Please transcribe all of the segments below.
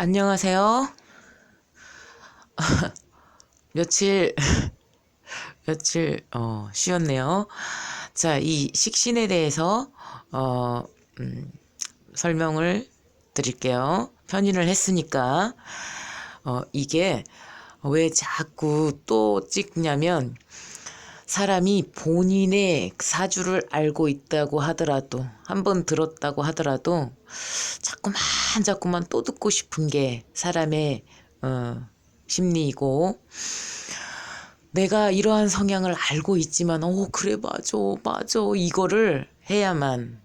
안녕하세요. 며칠 쉬었네요. 자, 이 식신에 대해서 어, 음, 설명을 드릴게요. 편인을 했으니까 이게 왜 자꾸 또 찍냐면 사람이 본인의 사주를 알고 있다고 하더라도 한 번 들었다고 하더라도 자꾸만 또 듣고 싶은 게 사람의 심리이고, 내가 이러한 성향을 알고 있지만 그래 맞아 이거를 해야만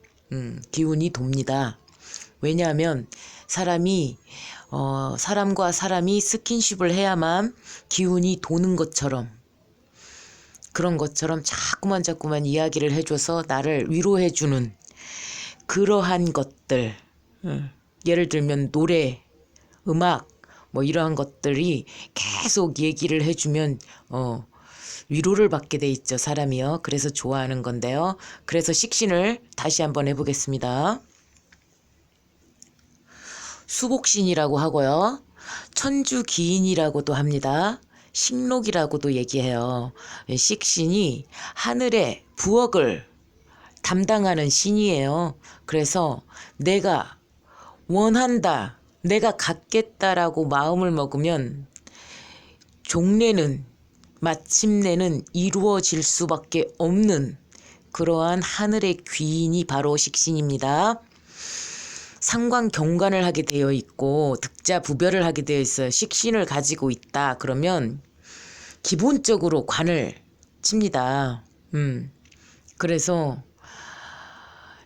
기운이 돕니다. 왜냐하면 사람이 사람과 사람이 스킨십을 해야만 기운이 도는 것처럼, 그런 것처럼 자꾸만 이야기를 해줘서 나를 위로해주는 그러한 것들, 예를 들면 노래, 음악, 뭐 이러한 것들이 계속 얘기를 해주면 위로를 받게 돼 있죠, 사람이요. 그래서 좋아하는 건데요. 그래서 식신을 다시 한번 해보겠습니다. 수복신이라고 하고요. 천주기인이라고도 합니다. 식록이라고도 얘기해요. 식신이 하늘의 부엌을 담당하는 신이에요. 그래서 내가 원한다, 내가 갖겠다라고 마음을 먹으면 종래는, 마침내는 이루어질 수밖에 없는 그러한 하늘의 귀인이 바로 식신입니다. 상관 경관을 하게 되어 있고 득자 부별을 하게 되어 있어요. 식신을 가지고 있다 그러면 기본적으로 관을 칩니다. 그래서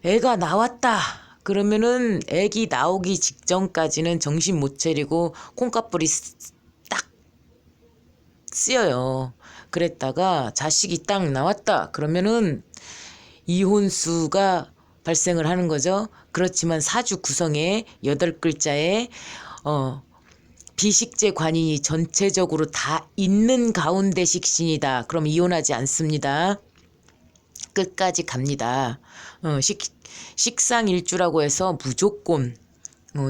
애가 나왔다 그러면은 애기 나오기 직전까지는 정신 못 차리고 콩깍불이 딱 쓰여요. 그랬다가 자식이 딱 나왔다 그러면은 이혼수가 발생을 하는 거죠. 그렇지만 사주 구성에 8글자에 비식재 관인이 전체적으로 다 있는 가운데 식신이다. 그럼 이혼하지 않습니다. 끝까지 갑니다. 식상일주라고 해서 무조건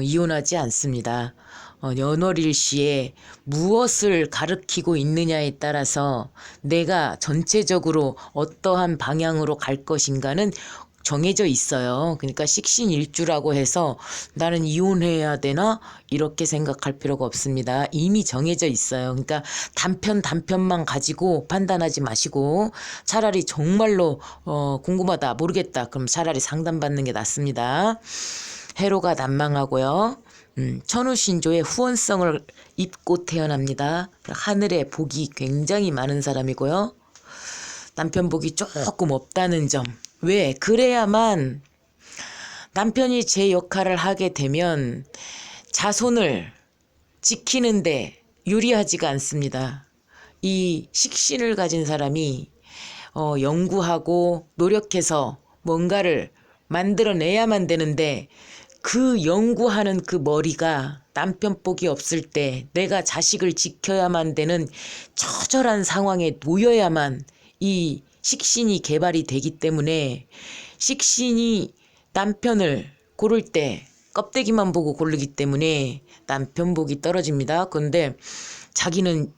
이혼하지 않습니다. 연월일시에 무엇을 가리키고 있느냐에 따라서 내가 전체적으로 어떠한 방향으로 갈 것인가는 정해져 있어요. 그러니까 식신일주라고 해서 나는 이혼해야 되나 이렇게 생각할 필요가 없습니다. 이미 정해져 있어요. 그러니까 단편만 가지고 판단하지 마시고 차라리 정말로 궁금하다 모르겠다 그럼 차라리 상담받는 게 낫습니다. 해로가 난망하고요. 천우신조의 후원성을 입고 태어납니다. 하늘에 복이 굉장히 많은 사람이고요. 남편 복이 조금 없다는 점. 왜? 그래야만 남편이 제 역할을 하게 되면 자손을 지키는데 유리하지가 않습니다. 이 식신을 가진 사람이 연구하고 노력해서 뭔가를 만들어내야만 되는데 그 연구하는 그 머리가 남편 복이 없을 때 내가 자식을 지켜야만 되는 처절한 상황에 놓여야만 이 식신이 개발이 되기 때문에 식신이 남편을 고를 때 껍데기만 보고 고르기 때문에 남편 복이 떨어집니다. 그런데 자기는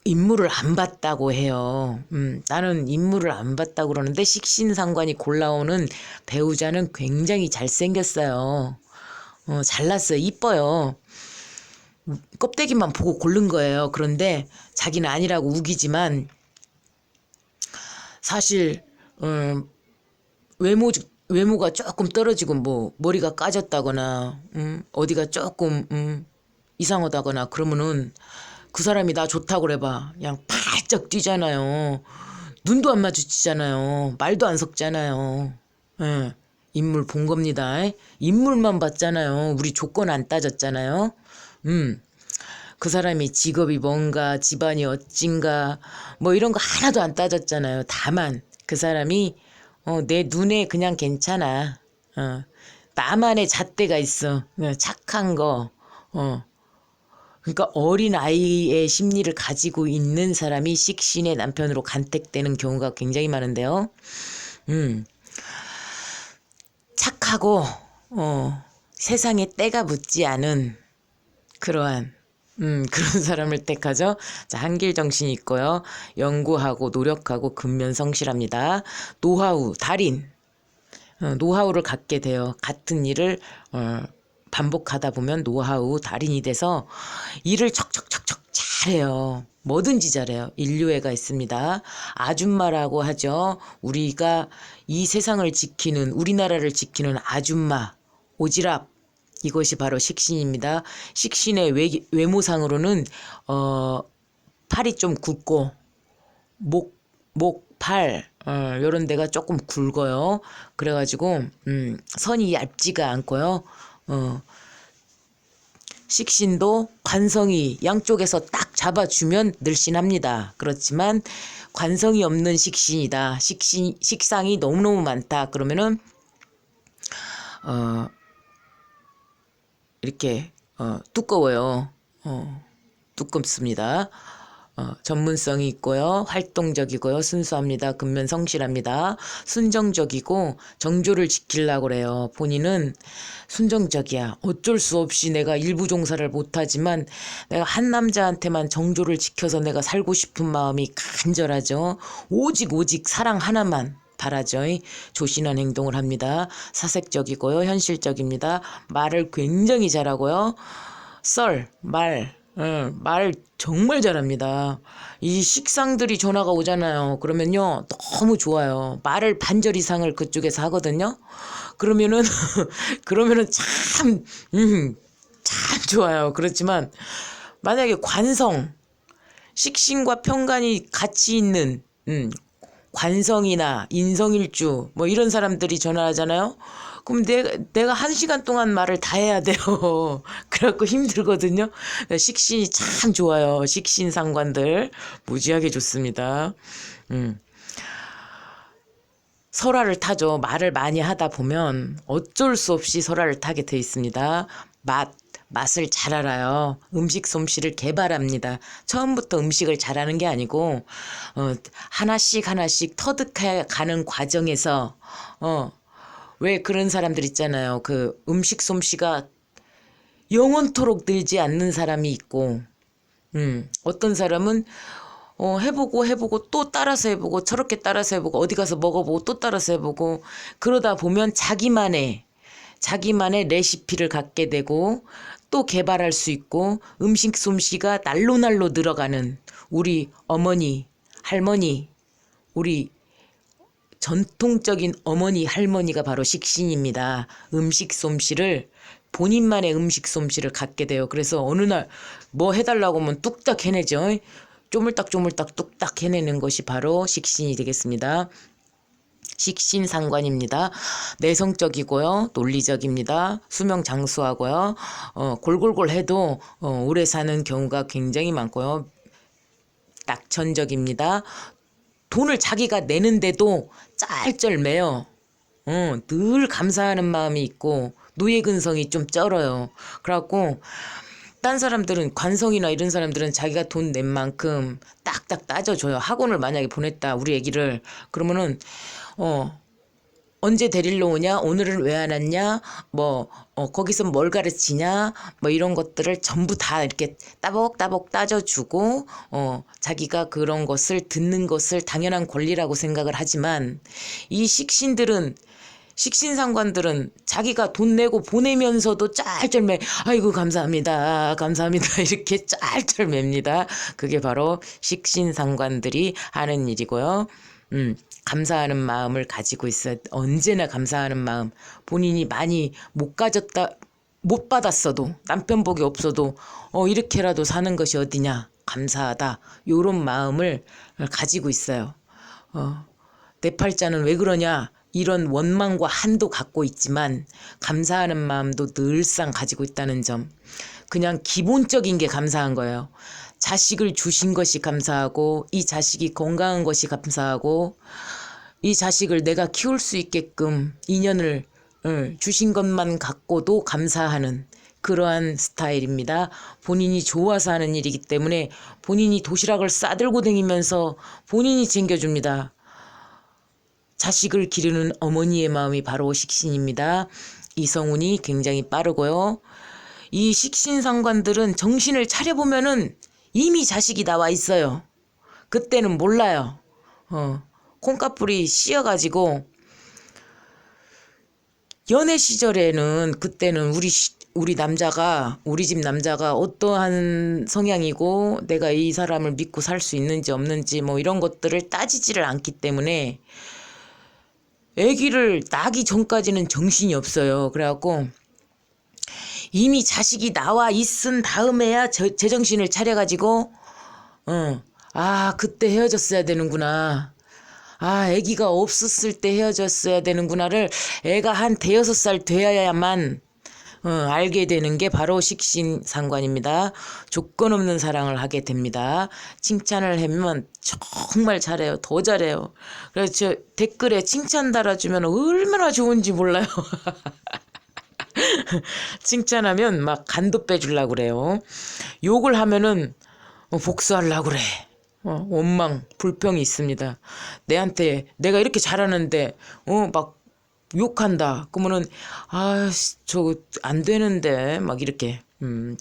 인물을 안 봤다고 해요. 나는 인물을 안 봤다고 그러는데 식신상관이 골라오는 배우자는 굉장히 잘생겼어요. 잘났어요. 이뻐요. 껍데기만 보고 고른 거예요. 그런데 자기는 아니라고 우기지만 사실 외모가 조금 떨어지고 뭐 머리가 까졌다거나 어디가 조금 이상하다거나 그러면은 그 사람이 나 좋다고 그래봐 그냥 팔쩍 뛰잖아요. 눈도 안 마주치잖아요. 말도 안 섞잖아요. 예, 인물 본 겁니다. 인물만 봤잖아요. 우리 조건 안 따졌잖아요. 그 사람이 직업이 뭔가, 집안이 어찐가, 뭐 이런 거 하나도 안 따졌잖아요. 다만 그 사람이 내 눈에 그냥 괜찮아. 나만의 잣대가 있어. 착한 거. 그러니까 어린 아이의 심리를 가지고 있는 사람이 식신의 남편으로 간택되는 경우가 굉장히 많은데요. 착하고 세상에 때가 묻지 않은 그러한 그런 사람을 택하죠. 자, 한길 정신이 있고요. 연구하고 노력하고 근면성실합니다. 노하우, 달인. 노하우를 갖게 돼요. 같은 일을 반복하다 보면 노하우, 달인이 돼서 일을 척척척척 잘해요. 뭐든지 잘해요. 인류애가 있습니다. 아줌마라고 하죠. 우리가 이 세상을 지키는, 우리나라를 지키는 아줌마, 오지랖. 이것이 바로 식신입니다. 식신의 외모상으로는 팔이 좀 굵고 팔 요런 데가 조금 굵어요. 그래가지고 선이 얇지가 않고요. 식신도 관성이 양쪽에서 딱 잡아주면 늘씬합니다. 그렇지만 관성이 없는 식신이다. 식상이 너무너무 많다. 그러면은 이렇게 두꺼워요. 두껍습니다. 전문성이 있고요. 활동적이고요. 순수합니다. 근면성실합니다. 순정적이고 정조를 지키려고 그래요. 본인은 순정적이야. 어쩔 수 없이 내가 일부 종사를 못하지만 내가 한 남자한테만 정조를 지켜서 내가 살고 싶은 마음이 간절하죠. 오직 사랑 하나만 바라죠. 조신한 행동을 합니다. 사색적이고요. 현실적입니다. 말을 굉장히 잘하고요. 말 정말 잘합니다. 이 식상들이 전화가 오잖아요. 그러면요, 너무 좋아요. 말을 반절 이상을 그쪽에서 하거든요. 그러면은 참 좋아요. 그렇지만 만약에 식신과 편간이 같이 있는 관성이나 인성일주 뭐 이런 사람들이 전화하잖아요. 그럼 내가 1시간 동안 말을 다 해야 돼요. 그래갖고 힘들거든요. 식신이 참 좋아요. 식신 상관들 무지하게 좋습니다. 설화를 타죠. 말을 많이 하다 보면 어쩔 수 없이 설화를 타게 돼 있습니다. 맛을 잘 알아요. 음식 솜씨를 개발합니다. 처음부터 음식을 잘하는 게 아니고 하나씩 터득해 가는 과정에서 왜 그런 사람들 있잖아요. 그 음식 솜씨가 영원토록 늘지 않는 사람이 있고 어떤 사람은 해보고 또 따라서 해보고 저렇게 따라서 해보고 어디 가서 먹어보고 또 따라서 해보고 그러다 보면 자기만의 레시피를 갖게 되고 또 개발할 수 있고 음식 솜씨가 날로 늘어가는 우리 어머니, 할머니, 우리 전통적인 어머니, 할머니가 바로 식신입니다. 본인만의 음식 솜씨를 갖게 돼요. 그래서 어느 날 뭐 해달라고 하면 뚝딱 해내죠. 쪼물딱 뚝딱 해내는 것이 바로 식신이 되겠습니다. 식신상관입니다. 내성적이고요. 논리적입니다. 수명장수하고요. 골골골 해도 오래 사는 경우가 굉장히 많고요. 낙천적입니다. 돈을 자기가 내는데도 짤쩔매요. 늘 감사하는 마음이 있고 노예근성이 좀 쩔어요. 그래갖고 딴 사람들은 관성이나 이런 사람들은 자기가 돈 낸 만큼 딱딱 따져줘요. 학원을 만약에 보냈다 우리 애기를 그러면은 언제 데리러 오냐? 오늘은 왜 안 왔냐? 거기서 뭘 가르치냐? 이런 것들을 전부 다 이렇게 따복따복 따져주고, 자기가 그런 것을 듣는 것을 당연한 권리라고 생각을 하지만, 이 식신상관들은 자기가 돈 내고 보내면서도 짤쩔매, 아이고, 감사합니다. 이렇게 짤쩔맵니다. 그게 바로 식신상관들이 하는 일이고요. 감사하는 마음을 가지고 있어요. 언제나 감사하는 마음. 본인이 많이 못 받았어도, 남편 복이 없어도, 이렇게라도 사는 것이 어디냐. 감사하다. 요런 마음을 가지고 있어요. 내 팔자는 왜 그러냐. 이런 원망과 한도 갖고 있지만, 감사하는 마음도 늘상 가지고 있다는 점. 그냥 기본적인 게 감사한 거예요. 자식을 주신 것이 감사하고 이 자식이 건강한 것이 감사하고 이 자식을 내가 키울 수 있게끔 인연을 주신 것만 갖고도 감사하는 그러한 스타일입니다. 본인이 좋아서 하는 일이기 때문에 본인이 도시락을 싸들고 다니면서 본인이 챙겨줍니다. 자식을 기르는 어머니의 마음이 바로 식신입니다. 이성운이 굉장히 빠르고요. 이 식신상관들은 정신을 차려보면은 이미 자식이 나와 있어요. 그때는 몰라요. 콩깍불이 씌어가지고 연애 시절에는 그때는 우리 집 남자가 어떠한 성향이고 내가 이 사람을 믿고 살 수 있는지 없는지 뭐 이런 것들을 따지지를 않기 때문에 아기를 낳기 전까지는 정신이 없어요. 그래갖고 이미 자식이 나와 있은 다음에야 제정신을 차려가지고 그때 헤어졌어야 되는구나. 아기가 없었을 때 헤어졌어야 되는구나를 애가 한 대여섯 살 돼야만 알게 되는 게 바로 식신상관입니다. 조건 없는 사랑을 하게 됩니다. 칭찬을 하면 정말 잘해요. 더 잘해요. 그래서 저 댓글에 칭찬 달아주면 얼마나 좋은지 몰라요. 칭찬하면 막 간도 빼주려고 그래요. 욕을 하면은 복수하려고 그래. 원망, 불평이 있습니다. 내한테 내가 이렇게 잘하는데 막 욕한다. 그러면은 저 안 되는데 막 이렇게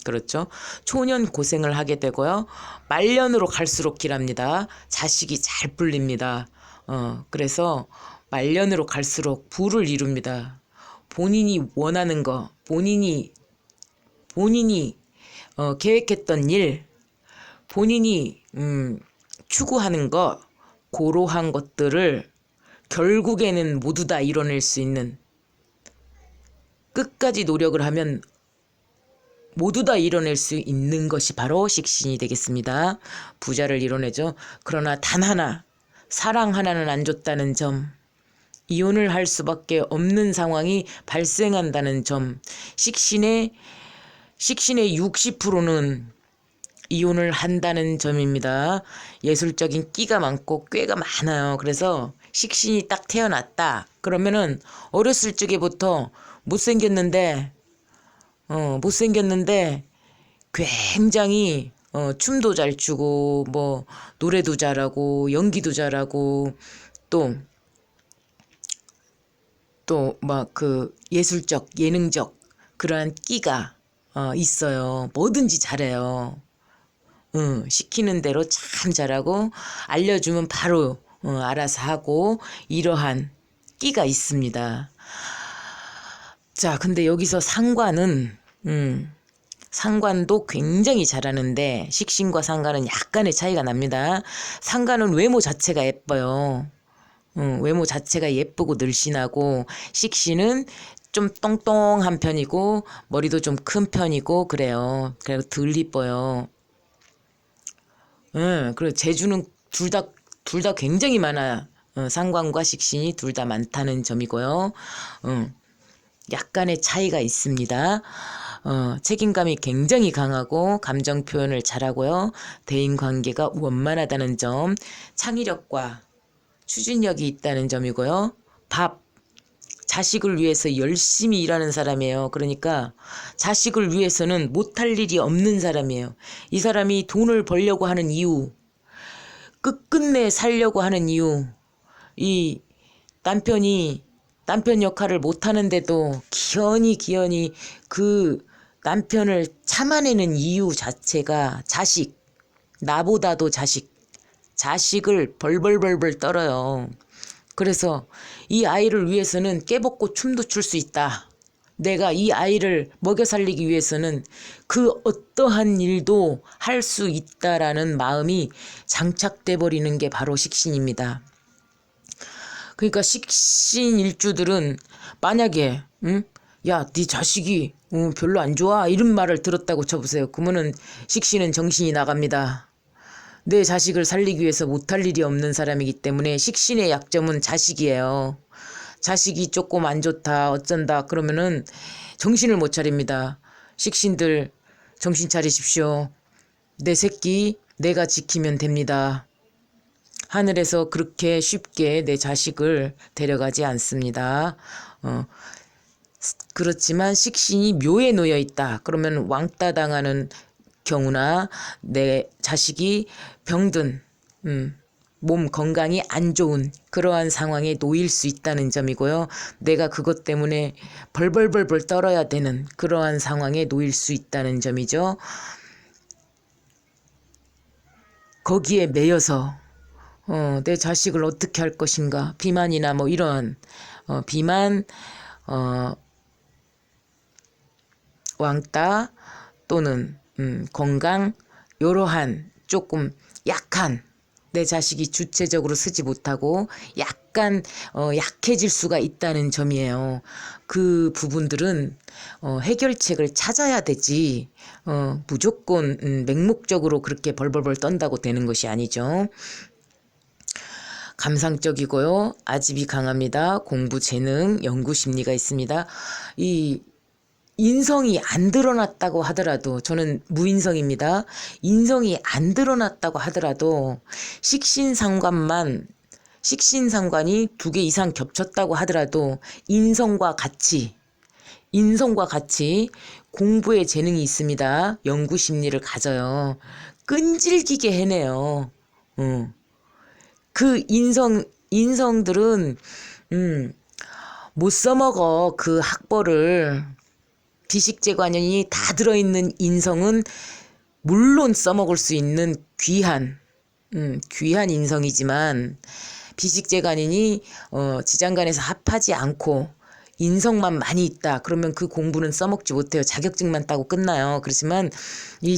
그렇죠. 초년 고생을 하게 되고요. 말년으로 갈수록 길합니다. 자식이 잘 풀립니다. 그래서 말년으로 갈수록 부를 이룹니다. 본인이 원하는 거, 본인이 계획했던 일, 본인이 추구하는 거, 고로한 것들을 결국에는 모두 다 이뤄낼 수 있는, 끝까지 노력을 하면 모두 다 이뤄낼 수 있는 것이 바로 식신이 되겠습니다. 부자를 이뤄내죠. 그러나 단 하나, 사랑 하나는 안 줬다는 점, 이혼을 할 수밖에 없는 상황이 발생한다는 점, 식신의 60%는 이혼을 한다는 점입니다. 예술적인 끼가 많고 꾀가 많아요. 그래서 식신이 딱 태어났다. 그러면은 어렸을 적에부터 못생겼는데 굉장히 춤도 잘 추고 뭐 노래도 잘하고 연기도 잘하고 또 막 그 예술적 예능적 그러한 끼가 있어요. 뭐든지 잘해요. 시키는 대로 참 잘하고 알려주면 바로 알아서 하고 이러한 끼가 있습니다. 자, 근데 여기서 상관도 굉장히 잘하는데 식신과 상관은 약간의 차이가 납니다. 상관은 외모 자체가 예뻐요. 외모 자체가 예쁘고 늘씬하고 식신은 좀 똥똥한 편이고 머리도 좀 큰 편이고 그래요. 그래서 덜 이뻐요. 그리고 재주는 둘 다 굉장히 많아요. 상관과 식신이 둘 다 많다는 점이고요. 약간의 차이가 있습니다. 책임감이 굉장히 강하고 감정 표현을 잘하고요. 대인관계가 원만하다는 점, 창의력과 추진력이 있다는 점이고요. 자식을 위해서 열심히 일하는 사람이에요. 그러니까 자식을 위해서는 못할 일이 없는 사람이에요. 이 사람이 돈을 벌려고 하는 이유, 끝끝내 살려고 하는 이유, 이 남편 역할을 못하는데도 기연히 그 남편을 참아내는 이유 자체가 나보다도 자식을 벌벌벌벌 떨어요. 그래서 이 아이를 위해서는 깨벗고 춤도 출 수 있다. 내가 이 아이를 먹여 살리기 위해서는 그 어떠한 일도 할 수 있다라는 마음이 장착돼 버리는 게 바로 식신입니다. 그러니까 식신 일주들은 만약에 야, 네 자식이 별로 안 좋아 이런 말을 들었다고 쳐보세요. 그러면은 식신은 정신이 나갑니다. 내 자식을 살리기 위해서 못할 일이 없는 사람이기 때문에 식신의 약점은 자식이에요. 자식이 조금 안 좋다 어쩐다 그러면은 정신을 못 차립니다. 식신들 정신 차리십시오. 내 새끼 내가 지키면 됩니다. 하늘에서 그렇게 쉽게 내 자식을 데려가지 않습니다. 그렇지만 식신이 묘에 놓여 있다. 그러면 왕따 당하는 경우나 내 자식이 병든 몸 건강이 안 좋은 그러한 상황에 놓일 수 있다는 점이고요. 내가 그것 때문에 벌벌벌벌 떨어야 되는 그러한 상황에 놓일 수 있다는 점이죠. 거기에 매여서 내 자식을 어떻게 할 것인가, 비만이나 뭐 이런 비만, 왕따 또는 건강, 요러한 조금 약한, 내 자식이 주체적으로 쓰지 못하고 약간 약해질 수가 있다는 점이에요. 그 부분들은 해결책을 찾아야 되지 무조건 맹목적으로 그렇게 벌벌벌 떤다고 되는 것이 아니죠. 감상적이고요. 아집이 강합니다. 공부, 재능, 연구 심리가 있습니다. 이 인성이 안 드러났다고 하더라도, 저는 무인성입니다. 인성이 안 드러났다고 하더라도 식신상관이 2개 이상 겹쳤다고 하더라도 인성과 같이 공부에 재능이 있습니다. 연구 심리를 가져요. 끈질기게 해내요. 그 인성들은 못 써먹어. 그 학벌을. 비식재관연이 다 들어있는 인성은 물론 써먹을 수 있는 귀한 인성이지만, 비식재관인이 지장간에서 합하지 않고 인성만 많이 있다 그러면 그 공부는 써먹지 못해요. 자격증만 따고 끝나요. 그렇지만 이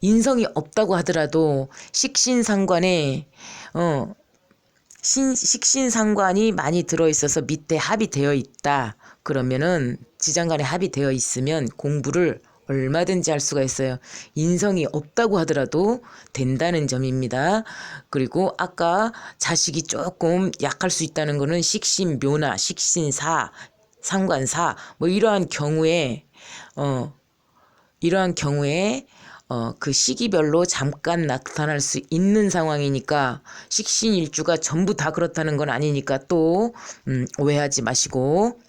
인성이 없다고 하더라도 식신상관에 식신상관이 많이 들어있어서 밑에 합이 되어 있다 그러면은, 지장간에 합이 되어 있으면 공부를 얼마든지 할 수가 있어요. 인성이 없다고 하더라도 된다는 점입니다. 그리고 아까 자식이 조금 약할 수 있다는 거는 식신묘나 식신사, 상관사 뭐 이러한 경우에 그 시기별로 잠깐 나타날 수 있는 상황이니까, 식신일주가 전부 다 그렇다는 건 아니니까 또 오해하지 마시고,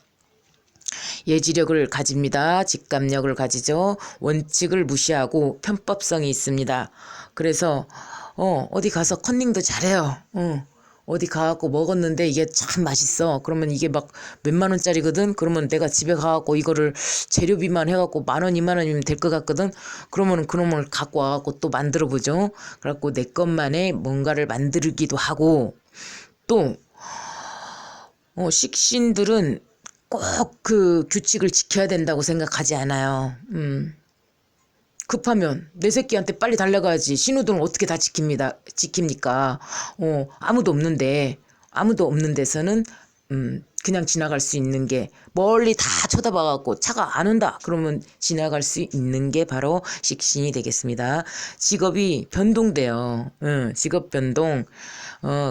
예지력을 가집니다. 직감력을 가지죠. 원칙을 무시하고 편법성이 있습니다. 그래서 어디 가서 컨닝도 잘해요. 어디 가갖고 먹었는데 이게 참 맛있어. 그러면 이게 막 몇만 원짜리거든. 그러면 내가 집에 가갖고 이거를 재료비만 해갖고 10,000원, 20,000원이면 될 것 같거든. 그러면은 그놈을 갖고 와갖고 또 만들어 보죠. 그래갖고 내 것만의 뭔가를 만들기도 하고, 또 식신들은 꼭 그 규칙을 지켜야 된다고 생각하지 않아요. 급하면 내 새끼한테 빨리 달려가야지. 신호등을 어떻게 다 지킵니까? 아무도 없는 데서는 그냥 지나갈 수 있는 게, 멀리 다 쳐다봐갖고 차가 안 온다 그러면 지나갈 수 있는 게 바로 식신이 되겠습니다. 직업이 변동돼요. 직업 변동,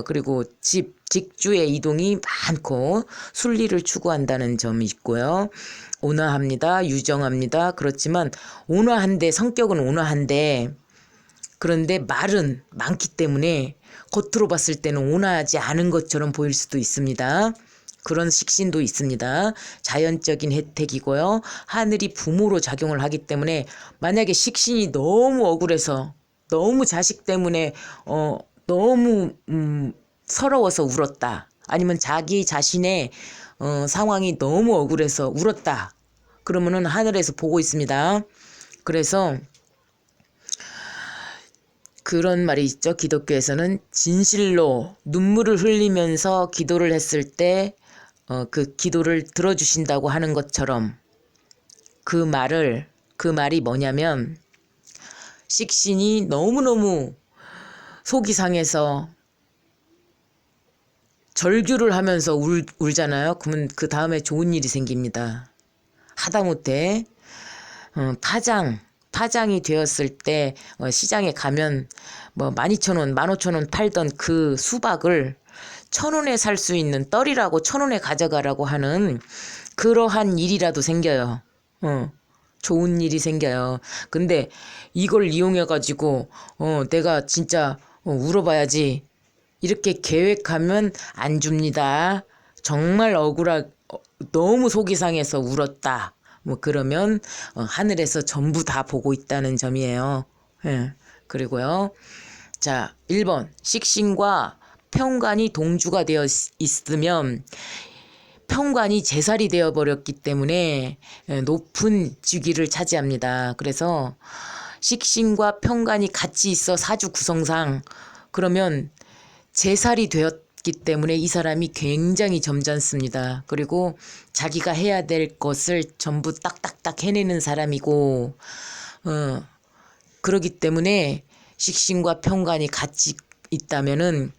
그리고 직주의 이동이 많고 순리를 추구한다는 점이 있고요. 온화합니다. 유정합니다. 그렇지만 성격은 온화한데, 그런데 말은 많기 때문에 겉으로 봤을 때는 온화하지 않은 것처럼 보일 수도 있습니다. 그런 식신도 있습니다. 자연적인 혜택이고요. 하늘이 부모로 작용을 하기 때문에, 만약에 식신이 너무 억울해서, 너무 자식 때문에 너무 서러워서 울었다, 아니면 자기 자신의 상황이 너무 억울해서 울었다 그러면은 하늘에서 보고 있습니다. 그래서 그런 말이 있죠. 기독교에서는 진실로 눈물을 흘리면서 기도를 했을 때 그 기도를 들어주신다고 하는 것처럼, 그 말이 뭐냐면, 식신이 너무너무 속이 상해서 절규를 하면서 울잖아요. 그러면 그 다음에 좋은 일이 생깁니다. 하다못해 파장이 되었을 때 시장에 가면 뭐 12,000원, 15,000원 팔던 그 수박을 1,000원에 살 수 있는, 떨이라고 1,000원에 가져가라고 하는 그러한 일이라도 생겨요. 좋은 일이 생겨요. 근데 이걸 이용해가지고 내가 진짜 울어봐야지 이렇게 계획하면 안 줍니다. 정말 너무 속이 상해서 울었다, 뭐 그러면 하늘에서 전부 다 보고 있다는 점이에요. 예. 그리고요, 자, 1번. 식신과 편관이 동주가 되어 있으면 편관이 제살이 되어버렸기 때문에 높은 직위를 차지합니다. 그래서 식신과 편관이 같이 있어 사주 구성상 그러면 제살이 되었기 때문에 이 사람이 굉장히 점잖습니다. 그리고 자기가 해야 될 것을 전부 딱딱딱 해내는 사람이고 그러기 때문에 식신과 편관이 같이 있다면은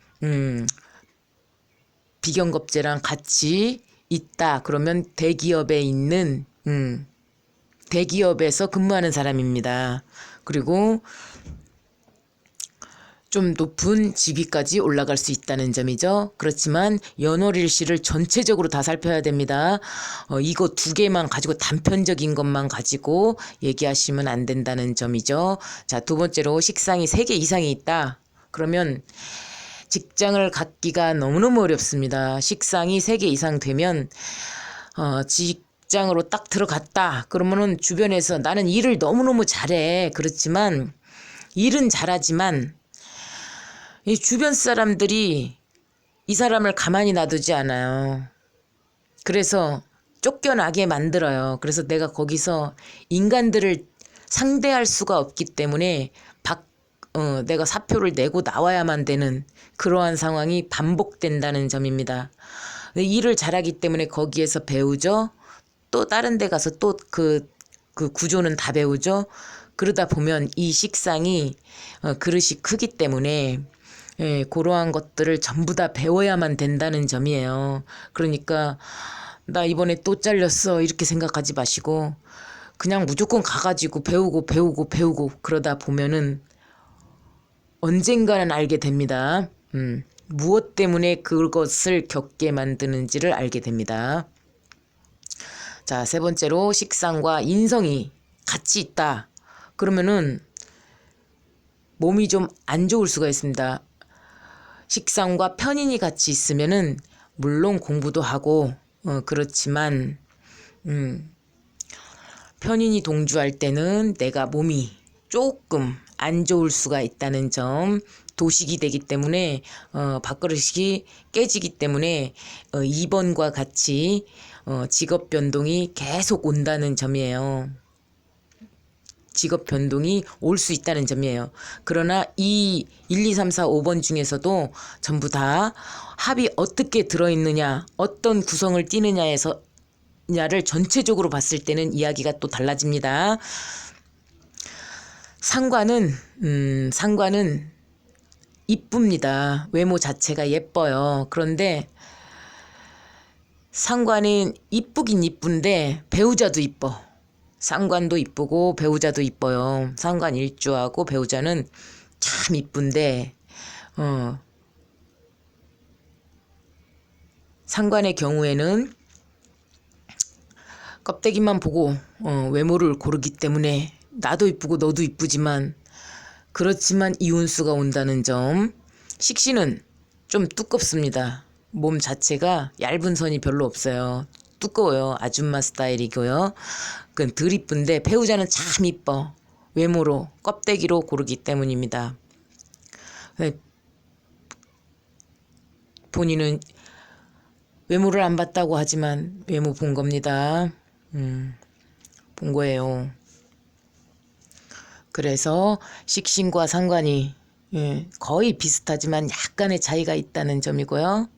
비경겁제랑 같이 있다. 그러면 대기업에 있는 대기업에서 근무하는 사람입니다. 그리고 좀 높은 직위까지 올라갈 수 있다는 점이죠. 그렇지만 연월일시를 전체적으로 다 살펴야 됩니다. 이거 두 개만 가지고 단편적인 것만 가지고 얘기하시면 안 된다는 점이죠. 자, 두 번째로 식상이 3개 이상이 있다. 그러면 직장을 갖기가 너무너무 어렵습니다. 식상이 3개 이상 되면 직장으로 딱 들어갔다. 그러면은 주변에서 나는 일을 너무너무 잘해. 그렇지만 일은 잘하지만 이 주변 사람들이 이 사람을 가만히 놔두지 않아요. 그래서 쫓겨나게 만들어요. 그래서 내가 거기서 인간들을 상대할 수가 없기 때문에 내가 사표를 내고 나와야만 되는 그러한 상황이 반복된다는 점입니다. 일을 잘하기 때문에 거기에서 배우죠. 또 다른 데 가서 또 그 구조는 다 배우죠. 그러다 보면 이 식상이 그릇이 크기 때문에 그러한 것들을 전부 다 배워야만 된다는 점이에요. 그러니까 나 이번에 또 잘렸어 이렇게 생각하지 마시고 그냥 무조건 가가지고 배우고 그러다 보면은 언젠가는 알게 됩니다. 무엇 때문에 그것을 겪게 만드는지를 알게 됩니다. 자, 3번째로 식상과 인성이 같이 있다. 그러면은 몸이 좀 안 좋을 수가 있습니다. 식상과 편인이 같이 있으면은 물론 공부도 하고 그렇지만 편인이 동주할 때는 내가 몸이 조금 안 좋을 수가 있다는 점, 도식이 되기 때문에 밥그릇이 깨지기 때문에 2번과 같이 직업 변동이 계속 온다는 점이에요. 직업 변동이 올 수 있다는 점이에요. 그러나 이 1, 2, 3, 4, 5번 중에서도 전부 다 합이 어떻게 들어있느냐, 어떤 구성을 띠느냐를 전체적으로 봤을 때는 이야기가 또 달라집니다. 상관은 이쁩니다. 외모 자체가 예뻐요. 그런데 상관은 이쁘긴 이쁜데 배우자도 이뻐. 상관도 이쁘고 배우자도 이뻐요. 상관 일주하고 배우자는 참 이쁜데 상관의 경우에는 껍데기만 보고 외모를 고르기 때문에 나도 이쁘고 너도 이쁘지만 그렇지만 이혼수가 온다는 점. 식신은 좀 두껍습니다. 몸 자체가 얇은 선이 별로 없어요. 두꺼워요. 아줌마 스타일이고요. 그건 덜 이쁜데 배우자는 참 이뻐. 외모로 껍데기로 고르기 때문입니다. 본인은 외모를 안 봤다고 하지만 외모 본 겁니다. 본 거예요. 그래서 식신과 상관이 거의 비슷하지만 약간의 차이가 있다는 점이고요.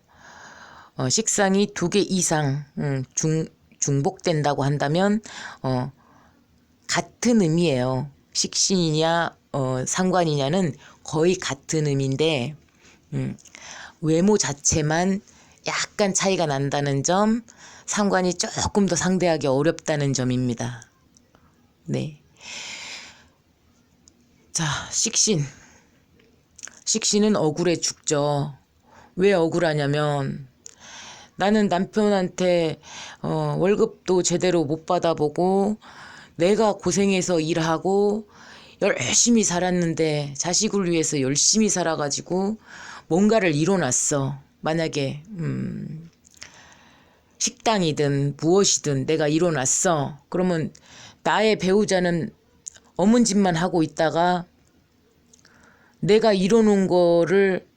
식상이 2개 이상 중복된다고 한다면 같은 의미예요. 식신이냐 상관이냐는 거의 같은 의미인데 외모 자체만 약간 차이가 난다는 점, 상관이 조금 더 상대하기 어렵다는 점입니다. 네. 자, 식신은 억울해 죽죠. 왜 억울하냐면 나는 남편한테 월급도 제대로 못 받아보고 내가 고생해서 일하고 열심히 살았는데 자식을 위해서 열심히 살아가지고 뭔가를 이뤄놨어. 만약에 식당이든 무엇이든 내가 이뤄놨어. 그러면 나의 배우자는 어문 짓만 하고 있다가 내가 이뤄놓은 거를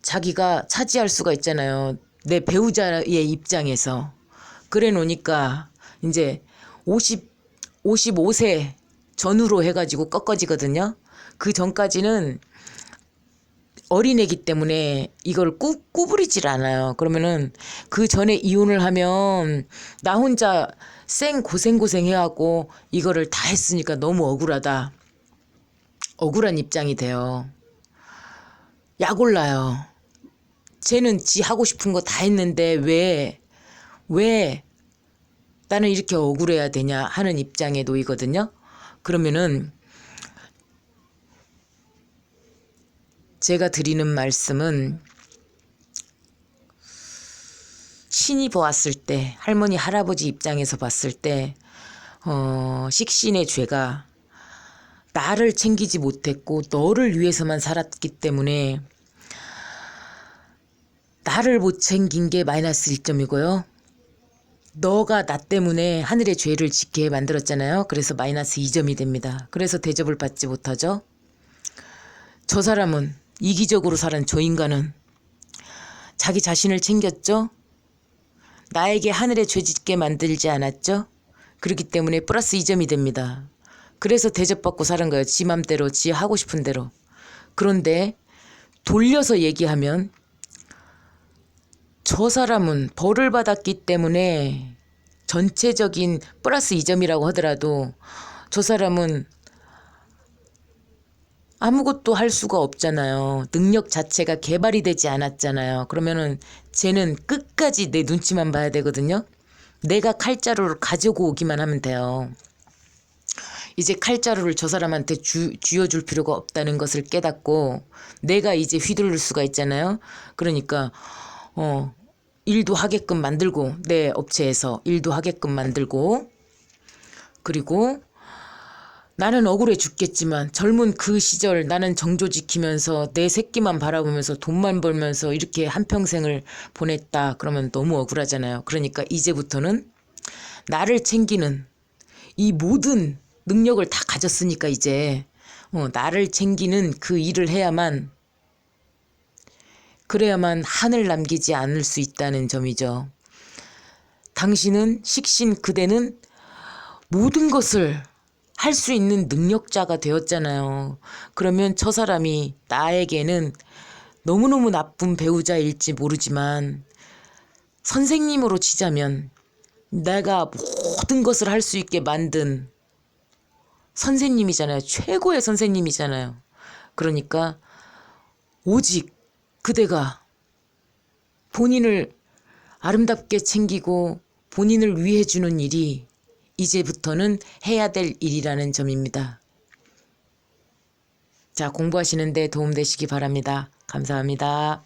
자기가 차지할 수가 있잖아요. 내 배우자의 입장에서. 그래 놓으니까 이제 55세 전후로 해가지고 꺾어지거든요. 그 전까지는 어린애기 때문에 이걸 구부리질 않아요. 그러면은 그 전에 이혼을 하면 나 혼자 고생 해갖고 이거를 다 했으니까 너무 억울하다. 억울한 입장이 돼요. 약 올라요. 쟤는 지 하고 싶은 거 다 했는데 왜 나는 이렇게 억울해야 되냐 하는 입장에 놓이거든요. 그러면은 제가 드리는 말씀은 신이 보았을 때, 할머니 할아버지 입장에서 봤을 때 식신의 죄가 나를 챙기지 못했고 너를 위해서만 살았기 때문에 나를 못 챙긴 게 마이너스 1점이고요. 너가 나 때문에 하늘의 죄를 짓게 만들었잖아요. 그래서 마이너스 2점이 됩니다. 그래서 대접을 받지 못하죠. 저 사람은 이기적으로 살은 저 인간은 자기 자신을 챙겼죠. 나에게 하늘의 죄 짓게 만들지 않았죠. 그렇기 때문에 플러스 2점이 됩니다. 그래서 대접받고 사는 거예요. 지 맘대로 지 하고 싶은 대로. 그런데 돌려서 얘기하면 저 사람은 벌을 받았기 때문에 전체적인 플러스 2점이라고 하더라도 저 사람은 아무것도 할 수가 없잖아요. 능력 자체가 개발이 되지 않았잖아요. 그러면은 쟤는 끝까지 내 눈치만 봐야 되거든요. 내가 칼자루를 가지고 오기만 하면 돼요. 이제 칼자루를 저 사람한테 쥐어줄 필요가 없다는 것을 깨닫고 내가 이제 휘두를 수가 있잖아요. 그러니까 일도 하게끔 만들고 내 업체에서 일도 하게끔 만들고 그리고 나는 억울해 죽겠지만 젊은 그 시절 나는 정조 지키면서 내 새끼만 바라보면서 돈만 벌면서 이렇게 한평생을 보냈다. 그러면 너무 억울하잖아요. 그러니까 이제부터는 나를 챙기는 이 모든 능력을 다 가졌으니까 이제 나를 챙기는 그 일을 그래야만 한을 남기지 않을 수 있다는 점이죠. 당신은 식신 그대는 모든 것을 할 수 있는 능력자가 되었잖아요. 그러면 저 사람이 나에게는 너무너무 나쁜 배우자일지 모르지만 선생님으로 치자면 내가 모든 것을 할 수 있게 만든 선생님이잖아요. 최고의 선생님이잖아요. 그러니까 오직 그대가 본인을 아름답게 챙기고 본인을 위해 주는 일이 이제부터는 해야 될 일이라는 점입니다. 자, 공부하시는데 도움되시기 바랍니다. 감사합니다.